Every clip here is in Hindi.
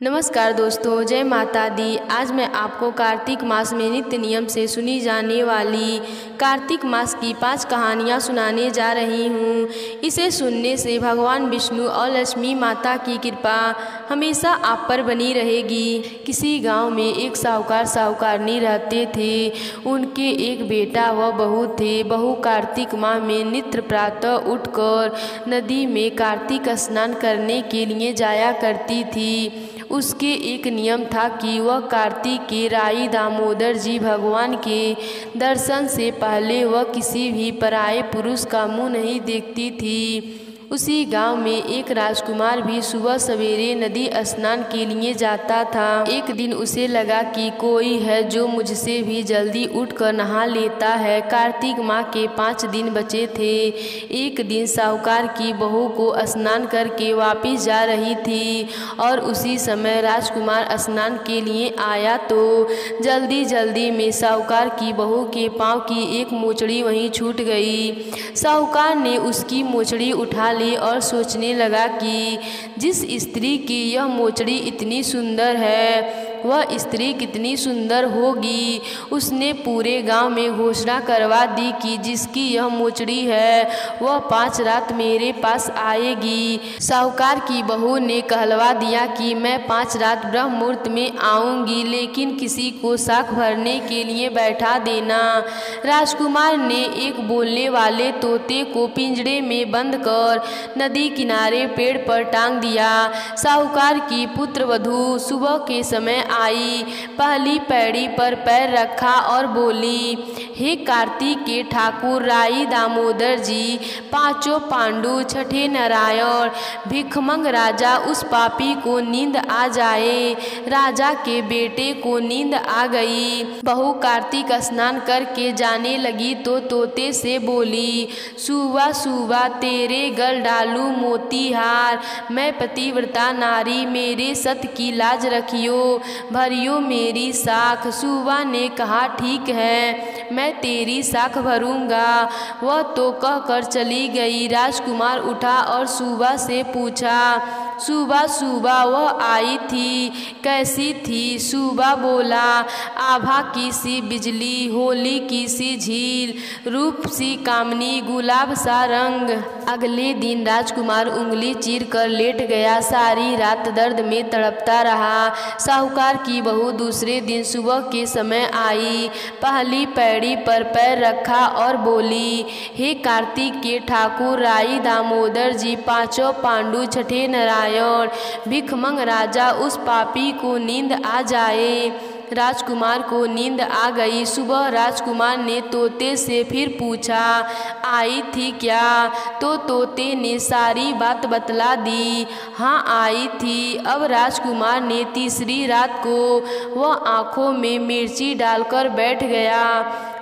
नमस्कार दोस्तों, जय माता दी। आज मैं आपको कार्तिक मास में नित्य नियम से सुनी जाने वाली कार्तिक मास की 5 कहानियाँ सुनाने जा रही हूँ। इसे सुनने से भगवान विष्णु और लक्ष्मी माता की कृपा हमेशा आप पर बनी रहेगी। किसी गांव में एक साहूकारनी रहते थे। उनके एक बेटा व बहू थे। बहू कार्तिक माह में नित्य प्रातः उठकर नदी में कार्तिक स्नान करने के लिए जाया करती थी। उसके एक नियम था कि वह कार्तिक के राई दामोदर जी भगवान के दर्शन से पहले वह किसी भी पराये पुरुष का मुंह नहीं देखती थी। उसी गांव में एक राजकुमार भी सुबह सवेरे नदी स्नान के लिए जाता था। एक दिन उसे लगा कि कोई है जो मुझसे भी जल्दी उठकर नहा लेता है। कार्तिक माह के 5 दिन बचे थे। एक दिन साहूकार की बहू को स्नान करके वापिस जा रही थी और उसी समय राजकुमार स्नान के लिए आया तो जल्दी में साहूकार की बहू के पाँव की एक मोचड़ी वहीं छूट गई। साहूकार ने उसकी मोचड़ी उठा और सोचने लगा कि जिस स्त्री की यह मोचड़ी इतनी सुंदर है वह स्त्री कितनी सुंदर होगी। उसने पूरे गांव में घोषणा करवा दी कि जिसकी यह मोचड़ी है वह 5 रात मेरे पास आएगी। साहूकार की बहू ने कहलवा दिया कि मैं 5 रात ब्रह्म मुहूर्त में आऊंगी, लेकिन किसी को साख भरने के लिए बैठा देना। राजकुमार ने एक बोलने वाले तोते को पिंजड़े में बंद कर नदी किनारे पेड़ पर टांग दिया। साहूकार की पुत्रवधू सुबह के समय आई, पहली पैड़ी पर पैर रखा और बोली, हे कार्तिक के ठाकुर राई दामोदर जी, 5 पांडु, 6 नारायण, भिखमंग राजा, उस पापी को नींद आ जाए। राजा के बेटे को नींद आ गई। बहू कार्तिक स्नान करके जाने लगी तो तोते से बोली, सुबह तेरे गल डालू मोतीहार, मैं पतिव्रता नारी, मेरे सत की लाज रखियो, भरियो मेरी साख। सुबह ने कहा, ठीक है, मैं तेरी साख भरूंगा। वह तो कहकर चली गई। राजकुमार उठा और सुबह से पूछा, सुबह वह आई थी, कैसी थी? सुबह बोला, आभा की सी बिजली, होली की सी झील, रूप सी कामनी, गुलाब सा रंग। अगले दिन राजकुमार उंगली चीर कर लेट गया। सारी रात दर्द में तड़पता रहा। साहूकार की बहू दूसरे दिन सुबह के समय आई, पहली पैड़ी पर पैर रखा और बोली, हे कार्तिक के ठाकुर राई दामोदर जी, 5 पांडु, 6 नारायण, भिखमंग राजा, उस पापी को नींद आ जाए। राजकुमार को नींद आ गई। सुबह राजकुमार ने तोते से फिर पूछा, आई थी क्या? तो तोते ने सारी बात बतला दी। हाँ, आई थी। अब राजकुमार ने तीसरी रात को वह आँखों में मिर्ची डालकर बैठ गया।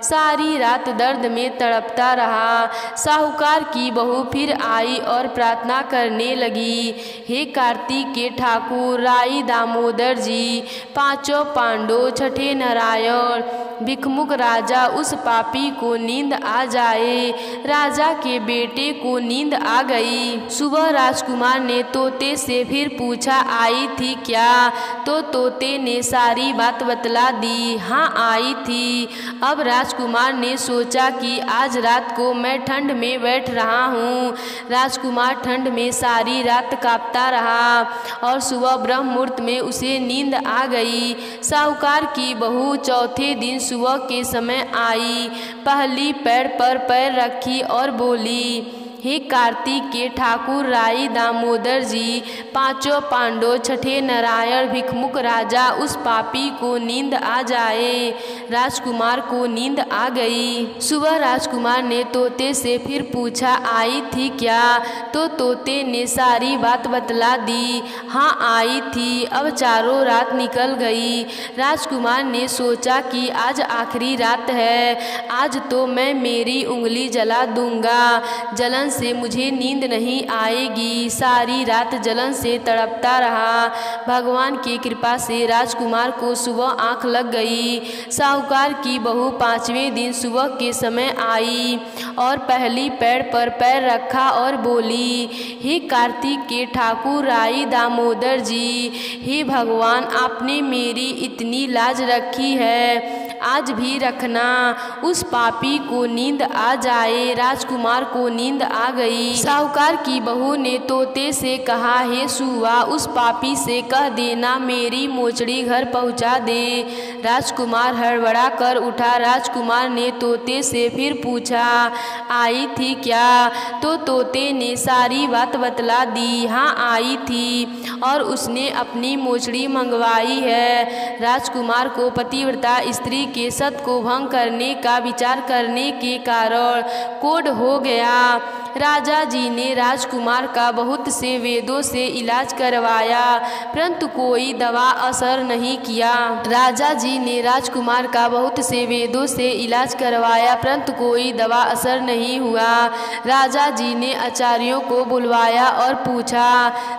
सारी रात दर्द में तड़पता रहा। साहूकार की बहू फिर आई और प्रार्थना करने लगी, हे कार्तिक के ठाकुर राई दामोदर जी, 5 पांडु, 6 नारायण, भिखमुख राजा, उस पापी को नींद आ जाए। राजा के बेटे को नींद आ गई। सुबह राजकुमार ने तोते से फिर पूछा, आई थी क्या? तो तोते ने सारी बात बतला दी। हाँ, आई थी। अब राजकुमार ने सोचा कि आज रात को मैं ठंड में बैठ रहा हूँ। राजकुमार ठंड में सारी रात कांपता रहा और सुबह ब्रह्म मुहूर्त में उसे नींद आ गई। साहूकार की बहू चौथे दिन सुबह के समय आई, पहली पैर पर पैर रखी और बोली, हे कार्तिक के ठाकुर राई दामोदर जी, 5 पांडु, 6 नारायण, भिखमुख राजा, उस पापी को नींद आ जाए। राजकुमार को नींद आ गई। सुबह राजकुमार ने तोते से फिर पूछा, आई थी क्या? तो तोते ने सारी बात बतला दी। हाँ, आई थी। अब चारों रात निकल गई। राजकुमार ने सोचा कि आज आखिरी रात है, आज तो मैं मेरी उंगली जला दूंगा। जलन से मुझे नींद नहीं आएगी। सारी रात जलन से तड़पता रहा। भगवान की कृपा से राजकुमार को सुबह आंख लग गई। साहूकार की बहू 5वें दिन सुबह के समय आई और पहली पैर पर पैर रखा और बोली, हे कार्तिक के ठाकुर राई दामोदर जी, हे भगवान, आपने मेरी इतनी लाज रखी है, आज भी रखना। उस पापी को नींद आ जाए। राजकुमार को नींद आ गई। साहूकार की बहू ने तोते से कहा, हे सुआ, उस पापी से कह देना मेरी मोचड़ी घर पहुंचा दे। राजकुमार हड़बड़ा कर उठा। राजकुमार ने तोते से फिर पूछा, आई थी क्या? तो तोते ने सारी बात बतला दी। हाँ, आई थी और उसने अपनी मोचड़ी मंगवाई है। राजकुमार को पतिव्रता स्त्री के सत को भंग करने का विचार करने के कारण कोढ़ हो गया। राजा जी ने राजकुमार का बहुत से वेदों से इलाज करवाया, परंतु कोई दवा असर नहीं किया। राजा जी ने राजकुमार का बहुत से वेदों से इलाज करवाया, परंतु कोई दवा असर नहीं हुआ। राजा जी ने आचार्यों को बुलवाया और पूछा।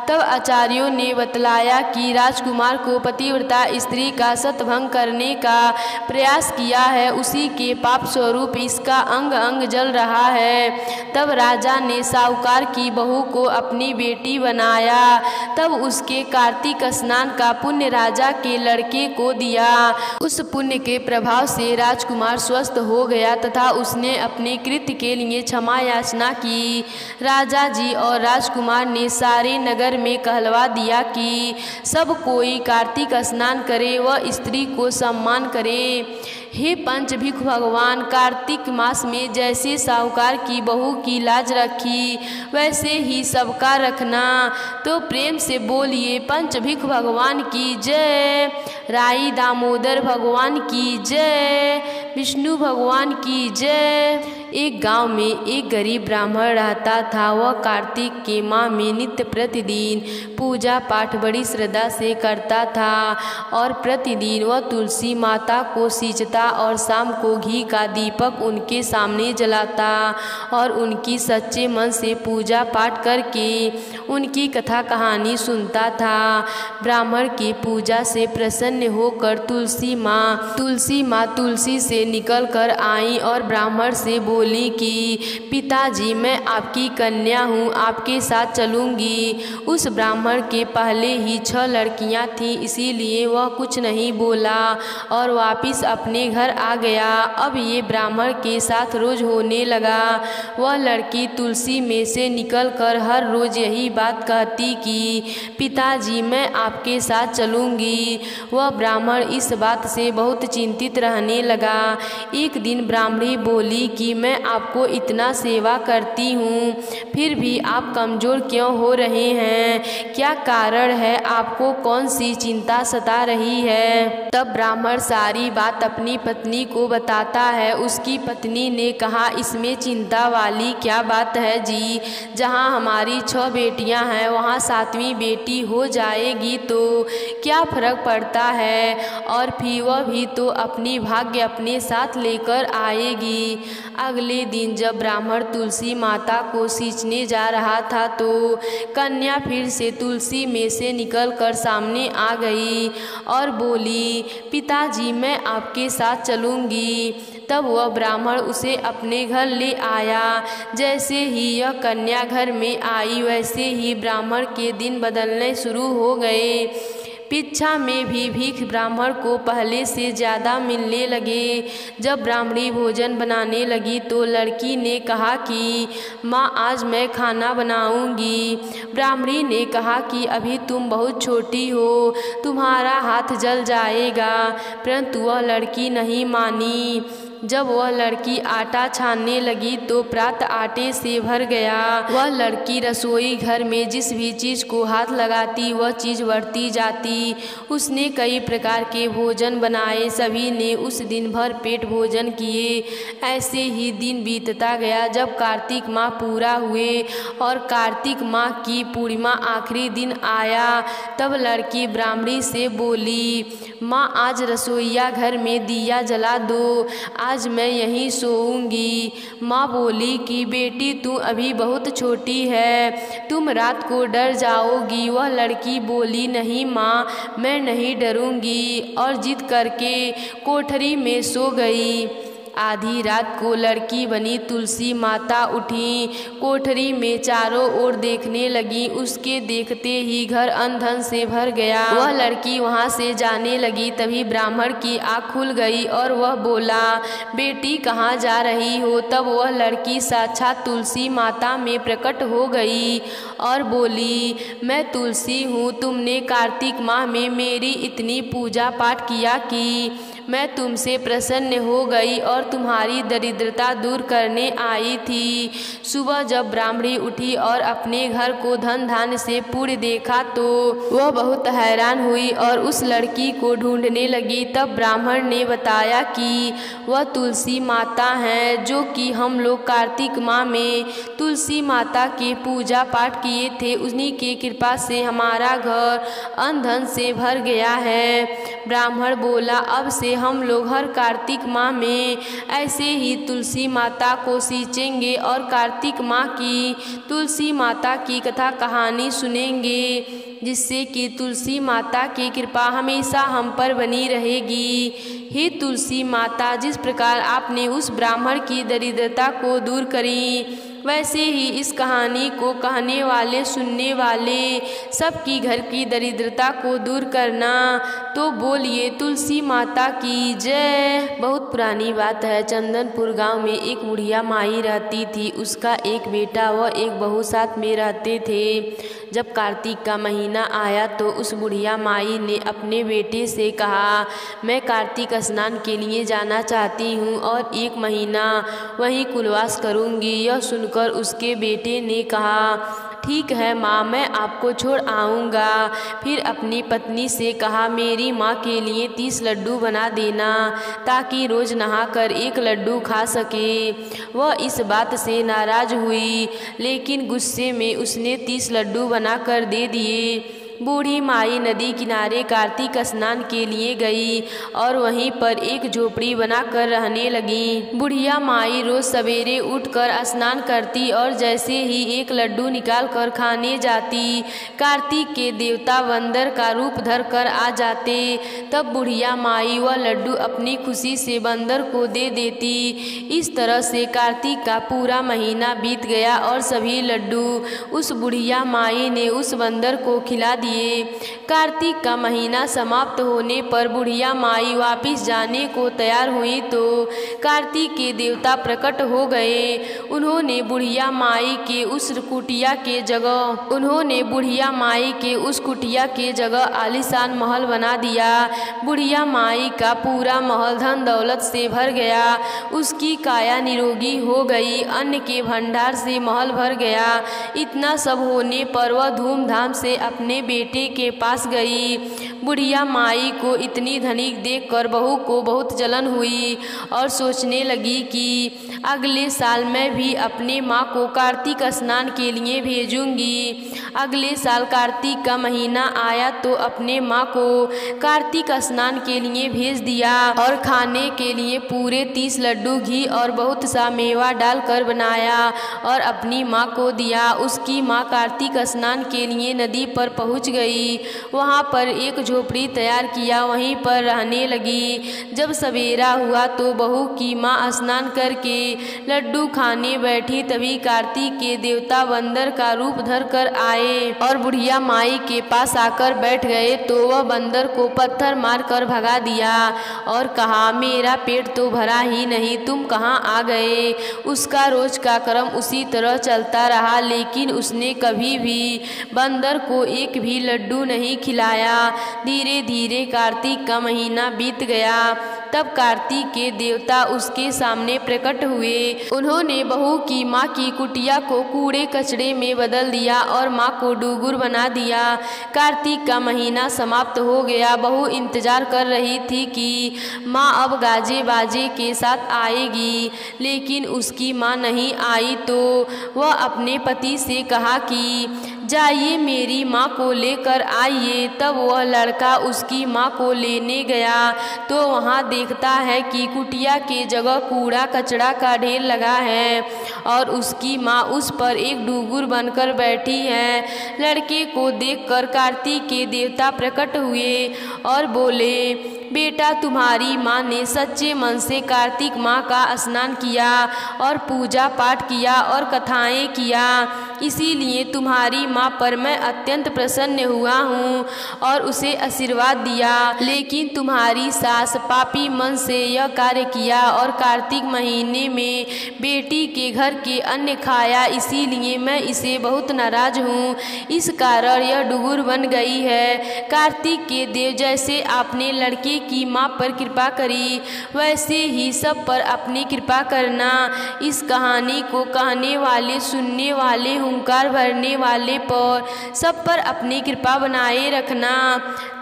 तब आचार्यों ने बतलाया कि राजकुमार को पतिव्रता स्त्री का सतभंग करने का प्रयास किया है, उसी के पाप स्वरूप इसका अंग अंग जल रहा है। तब राजा ने साहूकार की बहू को अपनी बेटी बनाया। तब उसके कार्तिक स्नान का पुण्य राजा के लड़के को दिया। उस पुण्य के प्रभाव से राजकुमार स्वस्थ हो गया तथा उसने अपने कृत्य के लिए क्षमा याचना की। राजा जी और राजकुमार ने सारे नगर में कहलवा दिया कि सब कोई कार्तिक स्नान करे व स्त्री को सम्मान करे। हे पंचभिख भगवान, कार्तिक मास में जैसे साहूकार की बहू की लाज रखी वैसे ही सबका रखना। तो प्रेम से बोलिए, पंचभिख भगवान की जय, राई दामोदर भगवान की जय, विष्णु भगवान की जय। एक गांव में एक गरीब ब्राह्मण रहता था। वह कार्तिक के माह में नित्य प्रतिदिन पूजा पाठ बड़ी श्रद्धा से करता था और प्रतिदिन वह तुलसी माता को सींचता और शाम को घी का दीपक उनके सामने जलाता और उनकी सच्चे मन से पूजा पाठ करके उनकी कथा कहानी सुनता था। ब्राह्मण की पूजा से प्रसन्न होकर तुलसी माँ तुलसी से निकल कर आई और ब्राह्मण से बोली कि पिताजी, मैं आपकी कन्या हूँ, आपके साथ चलूँगी। उस ब्राह्मण के पहले ही 6 लड़कियाँ थीं, इसीलिए वह कुछ नहीं बोला और वापिस अपने घर आ गया। अब ये ब्राह्मण के साथ रोज होने लगा। वह लड़की तुलसी में से निकलकर हर रोज यही बात कहती कि पिताजी, मैं आपके साथ चलूँगी। वह ब्राह्मण इस बात से बहुत चिंतित रहने लगा। एक दिन ब्राह्मणी बोली कि मैं आपको इतना सेवा करती हूँ, फिर भी आप कमज़ोर क्यों हो रहे हैं? क्या कारण है? आपको कौन सी चिंता सता रही है? तब ब्राह्मण सारी बात अपनी पत्नी को बताता है। उसकी पत्नी ने कहा, इसमें चिंता वाली क्या बात है जी? जहाँ हमारी 6 बेटियाँ हैं वहाँ 7वीं बेटी हो जाएगी तो क्या फर्क पड़ता है? और फिर वह भी तो अपनी भाग्य अपने साथ लेकर आएगी। अगले दिन जब ब्राह्मण तुलसी माता को सींचने जा रहा था तो कन्या फिर से तुलसी में से निकलकर सामने आ गई और बोली, पिताजी, मैं आपके साथ चलूँगी। तब वह ब्राह्मण उसे अपने घर ले आया। जैसे ही यह कन्या घर में आई वैसे ही ब्राह्मण के दिन बदलने शुरू हो गए। पीछा में भी भीख ब्राह्मण को पहले से ज़्यादा मिलने लगे। जब ब्राह्मणी भोजन बनाने लगी तो लड़की ने कहा कि माँ, आज मैं खाना बनाऊंगी। ब्राह्मणी ने कहा कि अभी तुम बहुत छोटी हो, तुम्हारा हाथ जल जाएगा, परंतु वह लड़की नहीं मानी। जब वह लड़की आटा छानने लगी तो प्रात आटे से भर गया। वह लड़की रसोई घर में जिस भी चीज़ को हाथ लगाती वह चीज़ बढ़ती जाती। उसने कई प्रकार के भोजन बनाए। सभी ने उस दिन भर पेट भोजन किए। ऐसे ही दिन बीतता गया। जब कार्तिक माह पूरा हुए और कार्तिक माह की पूर्णिमा आखिरी दिन आया तब लड़की ब्राह्मणी से बोली, माँ, आज रसोईया घर में दिया जला दो, आज मैं यहीं सोऊंगी। माँ बोली कि बेटी तू अभी बहुत छोटी है, तुम रात को डर जाओगी। वह लड़की बोली नहीं माँ, मैं नहीं डरूंगी, और जिद करके कोठरी में सो गई। आधी रात को लड़की बनी तुलसी माता उठी, कोठरी में चारों ओर देखने लगी। उसके देखते ही घर अनधन से भर गया। वह लड़की वहां से जाने लगी, तभी ब्राह्मण की आँख खुल गई और वह बोला, बेटी कहाँ जा रही हो? तब वह लड़की साक्षात तुलसी माता में प्रकट हो गई और बोली, मैं तुलसी हूँ। तुमने कार्तिक माह में मेरी इतनी पूजा पाठ किया कि मैं तुमसे प्रसन्न हो गई और तुम्हारी दरिद्रता दूर करने आई थी। सुबह जब ब्राह्मणी उठी और अपने घर को धन धान्य से पूर्ण देखा तो वह बहुत हैरान हुई और उस लड़की को ढूंढने लगी। तब ब्राह्मण ने बताया कि वह तुलसी माता हैं, जो कि हम लोग कार्तिक माह में तुलसी माता की पूजा पाठ किए थे। उन्हीं की कृपा से हमारा घर अन्न धन से भर गया है। ब्राह्मण बोला, अब से हम लोग हर कार्तिक माह में ऐसे ही तुलसी माता को सींचेंगे और कार्तिक माह की तुलसी माता की कथा कहानी सुनेंगे, जिससे कि तुलसी माता की कृपा हमेशा हम पर बनी रहेगी। हे तुलसी माता, जिस प्रकार आपने उस ब्राह्मण की दरिद्रता को दूर करी, वैसे ही इस कहानी को कहने वाले सुनने वाले सबकी घर की दरिद्रता को दूर करना। तो बोलिए तुलसी माता की जय। बहुत पुरानी बात है। चंदनपुर गांव में एक बुढ़िया माई रहती थी। उसका एक बेटा व एक बहू साथ में रहते थे। जब कार्तिक का महीना आया तो उस बुढ़िया माई ने अपने बेटे से कहा, मैं कार्तिक स्नान के लिए जाना चाहती हूँ और 1 महीना वहीं कुलवास करूँगी। यह सुनकर उसके बेटे ने कहा, ठीक है माँ, मैं आपको छोड़ आऊँगा। फिर अपनी पत्नी से कहा, मेरी माँ के लिए 30 लड्डू बना देना ताकि रोज़ नहाकर 1 लड्डू खा सके। वह इस बात से नाराज़ हुई, लेकिन गुस्से में उसने 30 लड्डू बनाकर दे दिए। बूढ़ी माई नदी किनारे कार्तिक स्नान के लिए गई और वहीं पर एक झोपड़ी बनाकर रहने लगी। बुढ़िया माई रोज सवेरे उठकर स्नान करती और जैसे ही 1 लड्डू निकालकर खाने जाती, कार्तिक के देवता बंदर का रूप धरकर आ जाते। तब बुढ़िया माई वह लड्डू अपनी खुशी से बंदर को दे देती। इस तरह से कार्तिक का पूरा महीना बीत गया और सभी लड्डू उस बुढ़िया माई ने उस बंदर को खिला दिए। कार्तिक का महीना समाप्त होने पर बुढ़िया माई वापिस जाने को तैयार हुई तो कार्तिक के देवता प्रकट हो गए। उन्होंने बुढ़िया माई के उस कुटिया के जगह आलीशान महल बना दिया। बुढ़िया माई का पूरा महल धन दौलत से भर गया। उसकी काया निरोगी हो गई, अन्न के भंडार से महल भर गया। इतना सब होने पर वह धूमधाम से अपने बेटे के पास गई। बुढ़िया माई को इतनी धनिक देखकर बहू को बहुत जलन हुई और सोचने लगी कि अगले साल मैं भी अपने माँ को कार्तिक स्नान के लिए भेजूंगी। अगले साल कार्तिक का महीना आया तो अपने माँ को कार्तिक स्नान के लिए भेज दिया और खाने के लिए पूरे 30 लड्डू घी और बहुत सा मेवा डालकर बनाया और अपनी माँ को दिया। उसकी माँ कार्तिक स्नान के लिए नदी पर पहुँच गई। वहाँ पर एक झोपड़ी तैयार किया, वहीं पर रहने लगी। जब सवेरा हुआ तो बहू की माँ स्नान करके लड्डू खाने बैठी, तभी कार्तिक के देवता बंदर का रूप धर कर आए और बुढ़िया माई के पास आकर बैठ गए। तो वह बंदर को पत्थर मारकर भगा दिया और कहा, मेरा पेट तो भरा ही नहीं, तुम कहाँ आ गए। उसका रोज का क्रम उसी तरह चलता रहा, लेकिन उसने कभी भी बंदर को एक भी लड्डू नहीं खिलाया। धीरे धीरे कार्तिक का महीना बीत गया। तब कार्तिक के देवता उसके सामने प्रकट हुए। उन्होंने बहू की माँ की कुटिया को कूड़े कचड़े में बदल दिया और माँ को डूंगुर बना दिया। कार्तिक का महीना समाप्त हो गया। बहू इंतजार कर रही थी कि माँ अब गाजे बाजे के साथ आएगी, लेकिन उसकी माँ नहीं आई। तो वह अपने पति से कहा कि जाइए मेरी माँ को लेकर आइए। तब वह लड़का उसकी माँ को लेने गया तो वहाँ देखता है कि कुटिया के जगह कूड़ा कचरा का ढेर लगा है और उसकी माँ उस पर एक डूंगुर बनकर बैठी है। लड़के को देखकर कार्तिक के देवता प्रकट हुए और बोले, बेटा तुम्हारी माँ ने सच्चे मन से कार्तिक माँ का स्नान किया और पूजा पाठ किया और कथाएं किया, इसीलिए तुम्हारी माँ पर मैं अत्यंत प्रसन्न हुआ हूँ और उसे आशीर्वाद दिया। लेकिन तुम्हारी सास पापी मन से यह कार्य किया और कार्तिक महीने में बेटी के घर के अन्न खाया, इसीलिए मैं इसे बहुत नाराज हूँ। इस कारण यह डूंगुर बन गई है। कार्तिक के देव जैसे आपने लड़के की माँ पर कृपा करी, वैसे ही सब पर अपनी कृपा करना। इस कहानी को कहने वाले, सुनने वाले, हुंकार भरने वाले पर, सब पर अपनी कृपा बनाए रखना।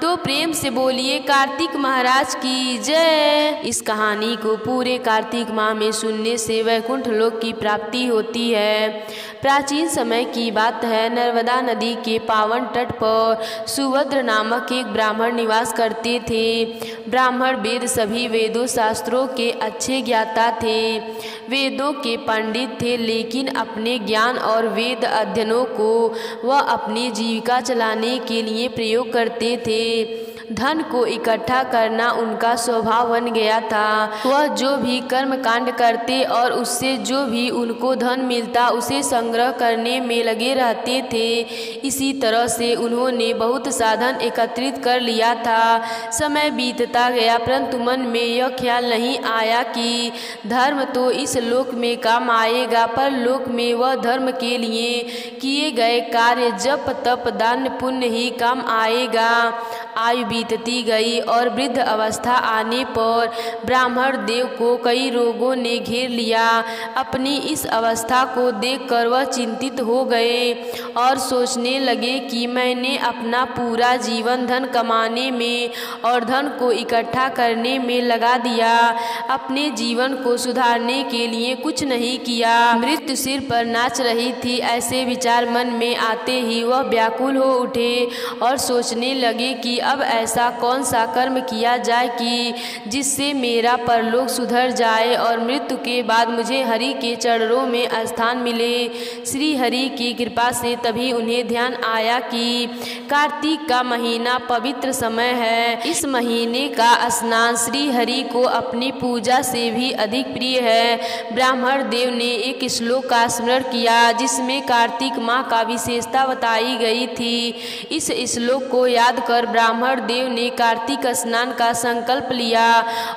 तो प्रेम से बोलिए कार्तिक महाराज की जय। इस कहानी को पूरे कार्तिक माह में सुनने से वैकुंठ लोक की प्राप्ति होती है। प्राचीन समय की बात है, नर्मदा नदी के पावन तट पर सुभद्र नामक एक ब्राह्मण निवास करते थे। ब्राह्मण वेद, सभी वेदों शास्त्रों के अच्छे ज्ञाता थे, वेदों के पंडित थे, लेकिन अपने ज्ञान और वेद अध्ययनों को वह अपनी जीविका चलाने के लिए प्रयोग करते थे। धन को इकट्ठा करना उनका स्वभाव बन गया था। वह जो भी कर्म कांड करते और उससे जो भी उनको धन मिलता उसे संग्रह करने में लगे रहते थे। इसी तरह से उन्होंने बहुत साधन एकत्रित कर लिया था। समय बीतता गया, परंतु मन में यह ख्याल नहीं आया कि धर्म तो इस लोक में काम आएगा, पर लोक में वह धर्म के लिए किए गए कार्य, जप तप दान पुण्य ही काम आएगा। आयु बीतती गई और वृद्ध अवस्था आने पर ब्राह्मण देव को कई रोगों ने घेर लिया। अपनी इस अवस्था को देखकर वह चिंतित हो गए और सोचने लगे कि मैंने अपना पूरा जीवन धन कमाने में और धन को इकट्ठा करने में लगा दिया, अपने जीवन को सुधारने के लिए कुछ नहीं किया। मृत्यु सिर पर नाच रही थी, ऐसे विचार मन में आते ही वह व्याकुल हो उठे और सोचने लगे कि अब ऐसा कौन सा कर्म किया जाए कि जिससे मेरा परलोक सुधर जाए और मृत्यु के बाद मुझे हरि के चरणों में स्थान मिले। श्री हरि की कृपा से तभी उन्हें ध्यान आया कि कार्तिक का महीना पवित्र समय है। इस महीने का स्नान श्री हरि को अपनी पूजा से भी अधिक प्रिय है। ब्राह्मण देव ने एक श्लोक का स्मरण किया जिसमें कार्तिक माह का विशेषता बताई गई थी। इस श्लोक को याद कर ब्राह्मण देव ने कार्तिक स्नान का संकल्प लिया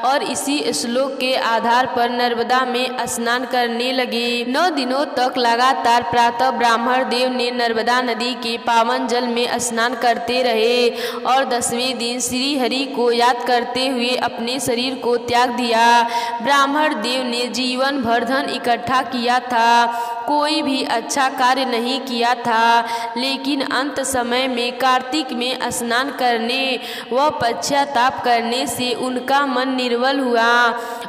और इसी श्लोक के आधार पर नर्मदा में स्नान करने लगे। 9 दिनों तक लगातार प्रातः ब्राह्मण देव ने नर्मदा नदी के पावन जल में स्नान करते रहे और 10वें दिन श्री हरि को याद करते हुए अपने शरीर को त्याग दिया। ब्राह्मण देव ने जीवन भर धन इकट्ठा किया था, कोई भी अच्छा कार्य नहीं किया था, लेकिन अंत समय में कार्तिक में स्नान करने व पश्चाताप करने से उनका मन निर्मल हुआ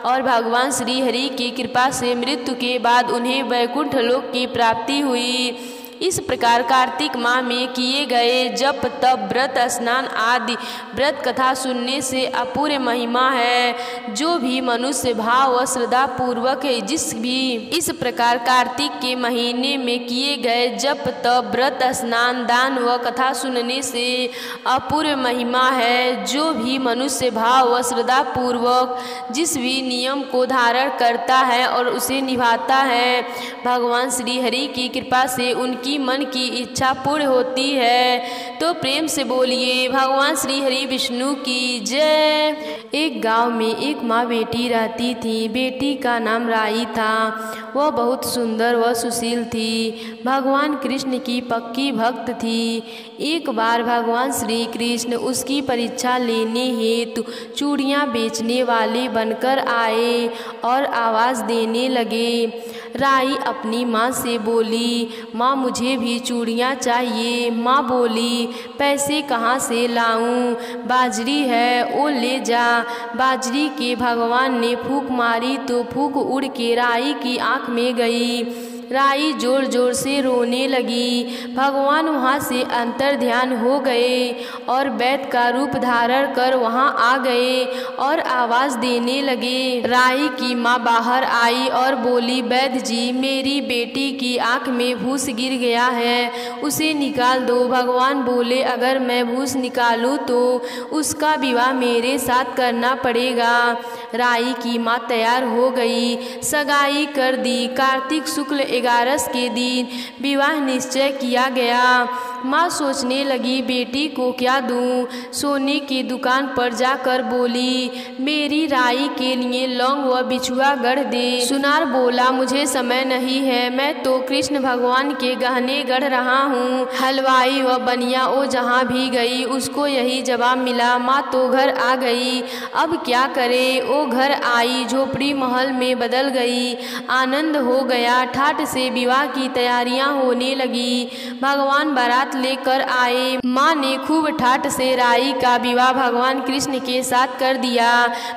और भगवान श्री हरि की कृपा से मृत्यु के बाद उन्हें वैकुंठ लोक की प्राप्ति हुई। इस प्रकार कार्तिक माह में किए गए जप तप व्रत स्नान आदि व्रत कथा सुनने से अपूर्व महिमा है। जो भी मनुष्य भाव व श्रद्धा पूर्वक जिस भी इस प्रकार कार्तिक के महीने में किए गए जप तप व्रत स्नान दान व कथा सुनने से अपूर्व महिमा है। जो भी मनुष्य भाव व श्रद्धा पूर्वक जिस भी नियम को धारण करता है और उसे निभाता है, भगवान श्री हरि की कृपा से उनकी मन की इच्छा पूर्ण होती है। तो प्रेम से बोलिए भगवान श्री हरि विष्णु की जय। एक गांव में एक माँ बेटी रहती थी। बेटी का नाम राई था। वह बहुत सुंदर व सुशील थी। भगवान कृष्ण की पक्की भक्त थी। एक बार भगवान श्री कृष्ण उसकी परीक्षा लेने हेतु चूड़ियाँ बेचने वाले बनकर आए और आवाज़ देने लगे। राई अपनी माँ से बोली, माँ मुझे भी चूड़ियाँ चाहिए। माँ बोली, पैसे कहाँ से लाऊं? बाजरी है, वो ले जा। बाजरी के भगवान ने फूंक मारी तो फूंक उड़ के राई की आँख में गई। राई जोर जोर से रोने लगी। भगवान वहाँ से अंतर ध्यान हो गए और वैद्य का रूप धारण कर वहाँ आ गए और आवाज़ देने लगे। राई की माँ बाहर आई और बोली, वैद्य जी, मेरी बेटी की आँख में भूस गिर गया है, उसे निकाल दो। भगवान बोले, अगर मैं भूस निकालूं तो उसका विवाह मेरे साथ करना पड़ेगा। राई की माँ तैयार हो गई, सगाई कर दी। कार्तिक शुक्ल 11 के दिन विवाह निश्चय किया गया। माँ सोचने लगी, बेटी को क्या दूं? सोने की दुकान पर जाकर बोली, मेरी राई के लिए लौंग व बिछुआ गढ़ दे। सुनार बोला, मुझे समय नहीं है, मैं तो कृष्ण भगवान के गहने गढ़ रहा हूँ। हलवाई व बनिया वो जहाँ भी गई उसको यही जवाब मिला। माँ तो घर आ गई, अब क्या करे? वो घर आई, झोपड़ी महल में बदल गई। आनंद हो गया, ठाठ से विवाह की तैयारियां होने लगी। भगवान बारात लेकर आए। माँ ने खूब ठाठ से राई का विवाह भगवान कृष्ण के साथ कर दिया।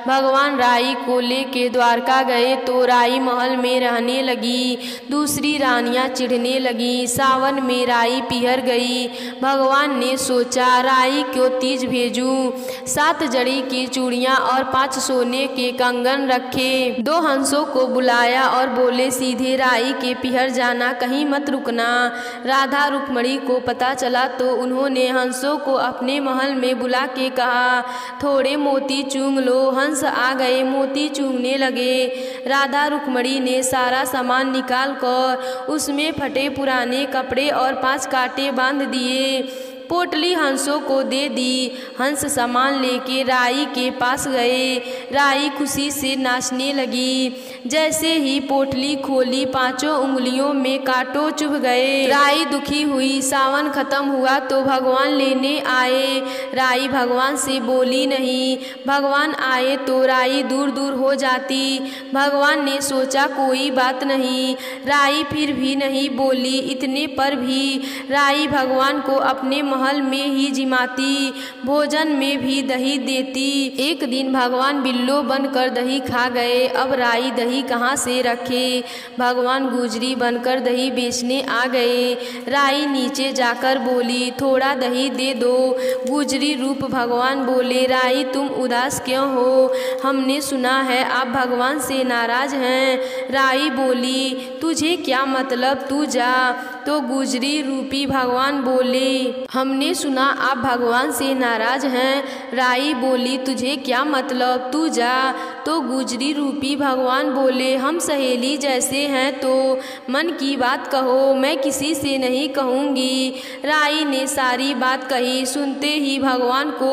भगवान राई को लेके द्वारका गए तो राई महल में रहने लगी। दूसरी रानियां चिढ़ने लगी। सावन में राई पिहर गई। भगवान ने सोचा, राई को तीज भेजूं। 7 जड़ी की चूड़ियां और 5 सोने के कंगन रखे। 2 हंसों को बुलाया और बोले, सीधे राई के पिहर जाना, कहीं मत रुकना। राधा रुक्मणी को पता चला तो उन्होंने हंसों को अपने महल में बुला के कहा, थोड़े मोती चूंग लो। हंस आ गए, मोती चूंगने लगे। राधा रुक्मणी ने सारा सामान निकाल कर उसमें फटे पुराने कपड़े और 5 कांटे बांध दिए। पोटली हंसों को दे दी। हंस सामान लेके राई के पास गए। राई खुशी से नाचने लगी। जैसे ही पोटली खोली, 5 उंगलियों में कांटों चुभ गए। राई दुखी हुई। सावन खत्म हुआ तो भगवान लेने आए। राई भगवान से बोली नहीं। भगवान आए तो राई दूर दूर हो जाती। भगवान ने सोचा, कोई बात नहीं। राई फिर भी नहीं बोली। इतने पर भी राई भगवान को अपने महल में ही जिमाती, भोजन में भी दही देती। एक दिन भगवान बिल्लो बनकर दही खा गए। अब राई दही कहाँ से रखे? भगवान गुजरी बनकर दही बेचने आ गए। राई नीचे जाकर बोली, थोड़ा दही दे दो। गुजरी रूप भगवान बोले, राई तुम उदास क्यों हो? हमने सुना है आप भगवान से नाराज हैं। राई बोली, तुझे क्या मतलब, तू जा। तो गुजरी रूपी भगवान बोले, हमने सुना आप भगवान से नाराज हैं। राई बोली, तुझे क्या मतलब, तू जा। तो गुजरी रूपी भगवान बोले, हम सहेली जैसे हैं तो मन की बात कहो, मैं किसी से नहीं कहूँगी। राई ने सारी बात कही। सुनते ही भगवान को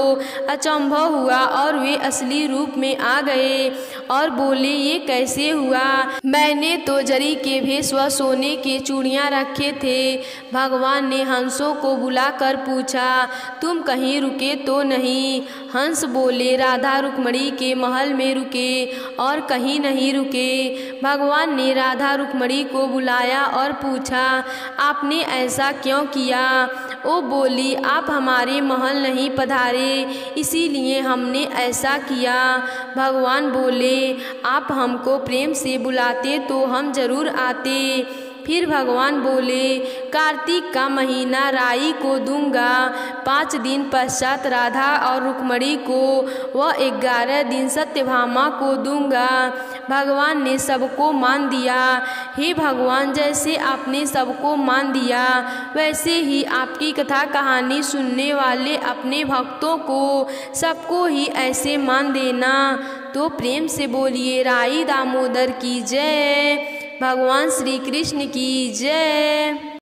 अचंभव हुआ और वे असली रूप में आ गए और बोले, ये कैसे हुआ? मैंने तो जरी के भेष व सोने के चूड़ियाँ रखे थे। भगवान ने हंसों को बुलाकर पूछा, तुम कहीं रुके तो नहीं? हंस बोले, राधा रुक्मणी के महल में रुके और कहीं नहीं रुके। भगवान ने राधा रुक्मणी को बुलाया और पूछा, आपने ऐसा क्यों किया? वो बोली, आप हमारे महल नहीं पधारे, इसीलिए हमने ऐसा किया। भगवान बोले, आप हमको प्रेम से बुलाते तो हम जरूर आते। फिर भगवान बोले, कार्तिक का महीना राई को दूंगा। 5 दिन पश्चात राधा और रुक्मणी को व 11 दिन सत्यभामा को दूंगा। भगवान ने सबको मान दिया। हे भगवान, जैसे आपने सबको मान दिया वैसे ही आपकी कथा कहानी सुनने वाले अपने भक्तों को सबको ही ऐसे मान देना। तो प्रेम से बोलिए, राई दामोदर की जय। भगवान श्री कृष्ण की जय।